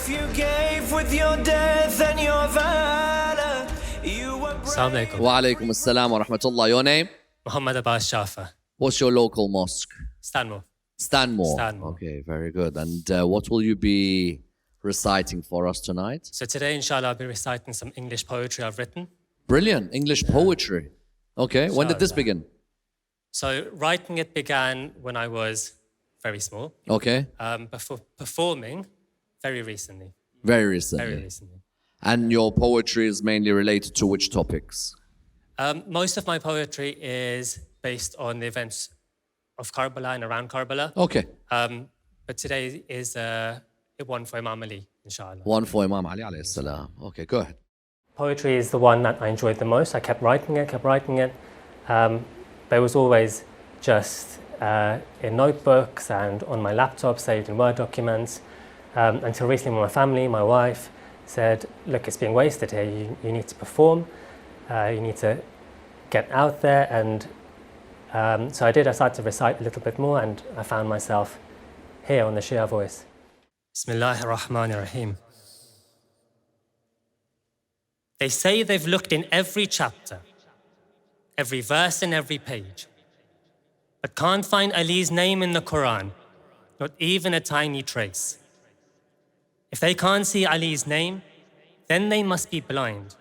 life you gave with your death and your valor. You were Assalamu alaikum. Wa alaikum assalam wa rahmatullah. Your name? Mohammad Abbas Jaffer. What's your local mosque? Stanmore. Stanmore. Stanmore. Okay, very good. And what will you be reciting for us tonight? So today, inshallah, I'll be reciting some English poetry I've written. Brilliant. English poetry. Okay, when did this Inshallah. begin? So writing it began when I was very small. Okay, Before performing, very recently. very recently. Very recently. And your poetry is mainly related to which topics? Most of my poetry is based on the events of Karbala and around Karbala. Okay, But today is one for Imam Ali, inshallah. one for Imam Ali alayhi salam. Okay, go ahead. Poetry is the one that I enjoyed the most. I kept writing it. But it was always just in notebooks and on my laptop, saved in Word documents. Until recently, my family, my wife, said, look, it's being wasted here. You need to perform. You need to get out there. And so I did. I started to recite a little bit more, and I found myself here on the Shia Voice. Bismillahir Rahmanir Rahim. They say they've looked in every chapter, every verse and every page, but can't find Ali's name in the Quran, not even a tiny trace. If they can't see Ali's name, then they must be blind.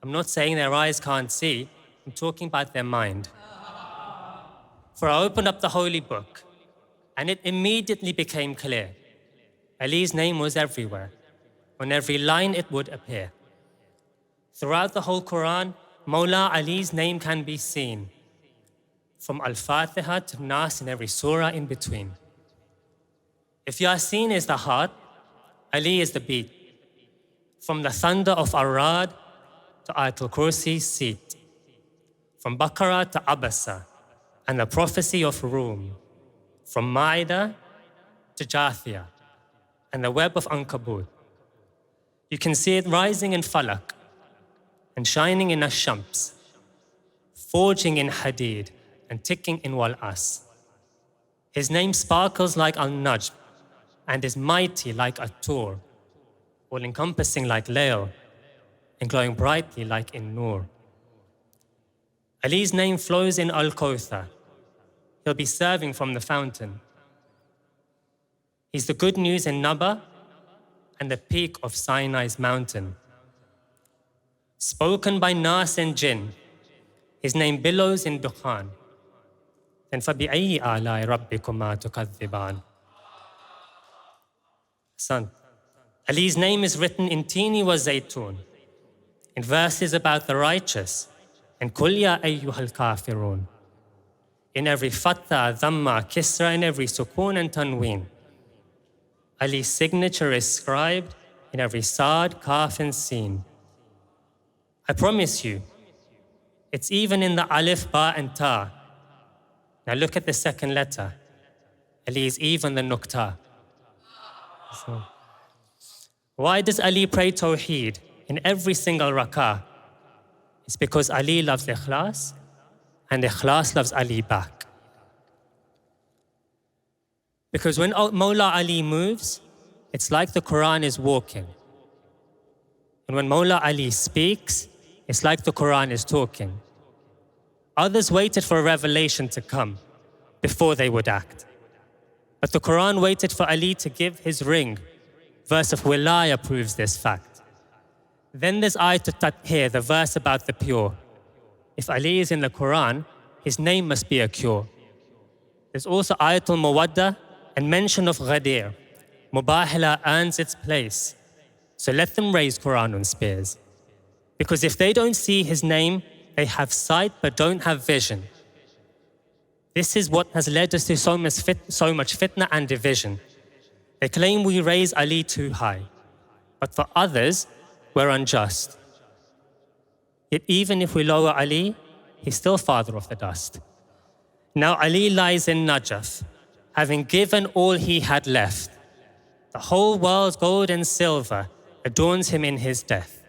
I'm not saying their eyes can't see, I'm talking about their mind. For I opened up the holy book, and it immediately became clear. Ali's name was everywhere. On every line it would appear. Throughout the whole Quran, Mawla Ali's name can be seen. From Al-Fatiha to Nas and every surah in between. If Yasin is the heart, Ali is the beat. From the thunder of Arad to Ayatul Kursi's seat. From Baqarah to Abbas and the prophecy of Rum. From Ma'idah to Jathiyah and the web of Ankabut. You can see it rising in Falak and shining in Ash-Shams, forging in Hadid and ticking in Wal-As. His name sparkles like Al-Najm and is mighty like At-Tur, all-encompassing like Layl and glowing brightly like in Nur. Ali's name flows in Al-Kawthar. He'll be serving from the fountain. He's the good news in Naba and the peak of Sinai's mountain. Spoken by Nas and Jinn, his name billows in Dukhan. Then فَبِأَيِّ آلَاءِ رَبِّكُمَا تُكَذِّبَانِ. Son, Ali's name is written in Tini wa Zaytun, in verses about the righteous, and Kul ya ayyuhal kafirun. In every Fatha, Dhamma, Kisra, in every Sukun and Tanween. Ali's signature is scribed in every Saad, Kaf and Sin. I promise you, it's even in the Alif, Ba and Ta. Now look at the second letter. Ali is even the Nuqta. So, why does Ali pray Tawheed in every single rak'ah? It's because Ali loves Ikhlas and Ikhlas loves Ali back. Because when Mawla Ali moves, it's like the Quran is walking. And when Mawla Ali speaks, it's like the Quran is talking. Others waited for a revelation to come before they would act. But the Quran waited for Ali to give his ring. Verse of Wilaya proves this fact. Then there's Ayatul Tathir, the verse about the pure. If Ali is in the Quran, his name must be a cure. There's also Ayatul Mawadda and mention of Ghadir. Mubahila earns its place. So let them raise Quran on spears. Because if they don't see his name, they have sight but don't have vision. This is what has led us to so much fitna and division. They claim we raise Ali too high, but for others, we're unjust. Yet even if we lower Ali, he's still father of the dust. Now Ali lies in Najaf, having given all he had left. The whole world's gold and silver adorns him in his death.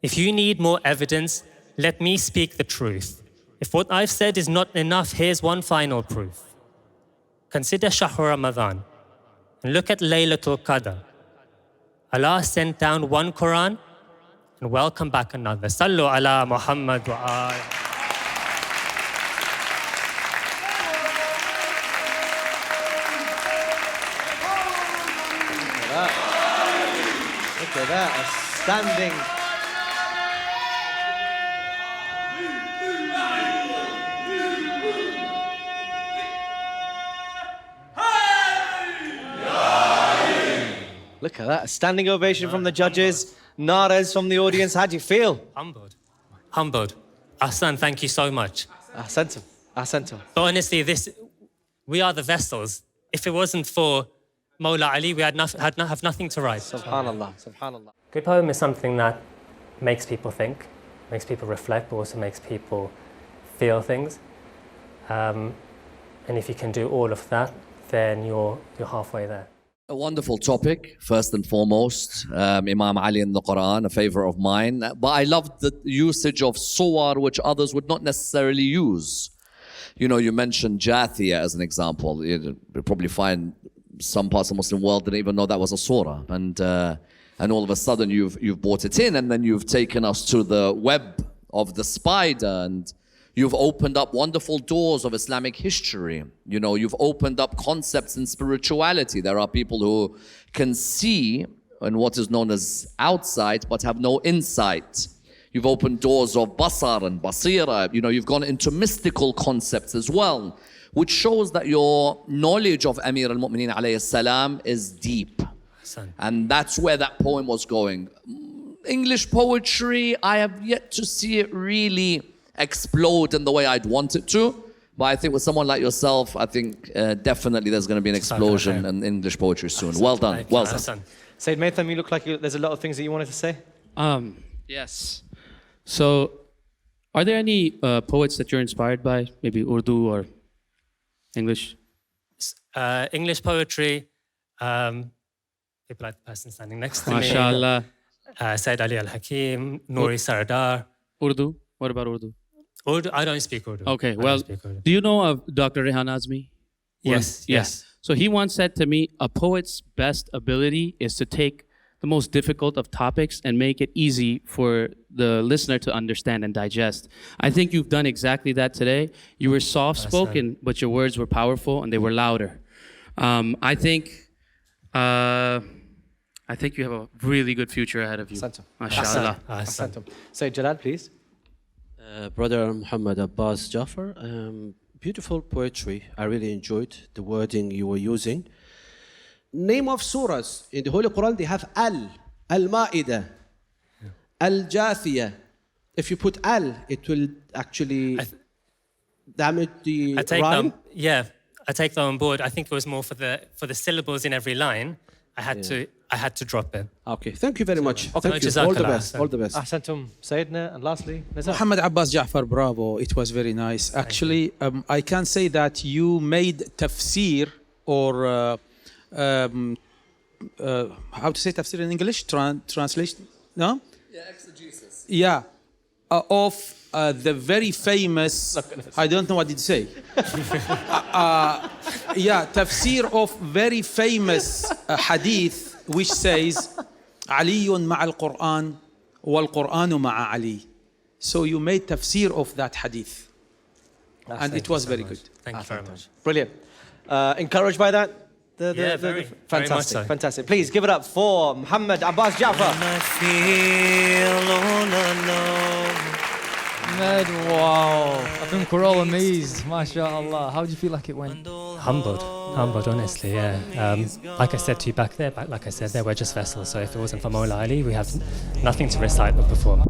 If you need more evidence, let me speak the truth. If what I've said is not enough, here's one final proof. Consider Shahr Ramadan and look at Laylatul Qadr. Allah sent down one Quran and welcome back another. Sallu ala Mohammad wa ali. Look at that, a standing. Look at that, a standing ovation from the judges, naras from the audience. How do you feel? Humbled. Humbled. Ahsan, thank you so much. Ahsantum, ahsantum. But honestly, we are the vessels. If it wasn't for Mawla Ali, we have nothing to write. Subhanallah, subhanallah. Good poem is something that makes people think, makes people reflect, but also makes people feel things. And if you can do all of that, then you're halfway there. A wonderful topic, first and foremost. Imam Ali in the Quran, a favorite of mine. But I love the usage of suwar, which others would not necessarily use. You know, you mentioned Jathia as an example. You'll probably find some parts of the Muslim world didn't even know that was a surah. And all of a sudden you've brought it in, and then you've taken us to the web of the spider, and you've opened up wonderful doors of Islamic history. You know, you've opened up concepts in spirituality. There are people who can see in what is known as outside, but have no insight. You've opened doors of basar and basira. You know, you've gone into mystical concepts as well, which shows that your knowledge of Amir al-Mu'mineen alayhi salam is deep. And that's where that poem was going. English poetry, I have yet to see it really explode in the way I'd want it to. But I think with someone like yourself, I think definitely there's going to be an explosion in English poetry soon. Well done. Well done. Sayyid Maitham, you look like there's a lot of things that you wanted to say. Yes. So, are there any poets that you're inspired by? Maybe Urdu or English? English poetry, people like the person standing next to me. MashaAllah. Sayyid Ali al-Hakim, Nouri Sardar. Urdu? What about Urdu? Urdu? I don't speak Urdu. Okay, well, do you know of Dr. Rehan Azmi? Yes, yes. So he once said to me, a poet's best ability is to take the most difficult of topics and make it easy for the listener to understand and digest. I think you've done exactly that today. You were soft-spoken, but your words were powerful and they were louder. I think you have a really good future ahead of you. MashaAllah. Sayyid Jalal, please. Brother Mohammad, Abbas, Jaffer, beautiful poetry. I really enjoyed the wording you were using. Name of surahs in the Holy Quran, they have Al-Ma'idah, Al-Jathiyah. If you put Al, it will actually damage the rhyme. I take that on board. I think it was more for the syllables in every line. I had to drop it. Okay, thank you very much. Okay. Thank you. All the best. All the best. Ahsantum, Sayyidina, and lastly, Nizar. Muhammad Abbas Jaffer, bravo. It was very nice. Actually, I can say that you made tafsir or how to say tafsir in English? Translation? No? Yeah, exegesis. Yeah. Of the very famous, I don't know what did you say. Tafsir of very famous hadith which says علي مع القرآن والقرآن مع علي. So you made tafsir of that hadith. And it was very good. Thank you very much. Brilliant. Encouraged by that? Very fantastic, much so. fantastic. Please give it up for Muhammad Abbas Jaffer. I feel all alone. Ahmed, wow. I think we're all amazed. MashaAllah. How do you feel like it went? Humbled, honestly, yeah. Like I said to you back there, like I said there, we're just vessels. So if it wasn't for Mawla Ali, we have nothing to recite or perform.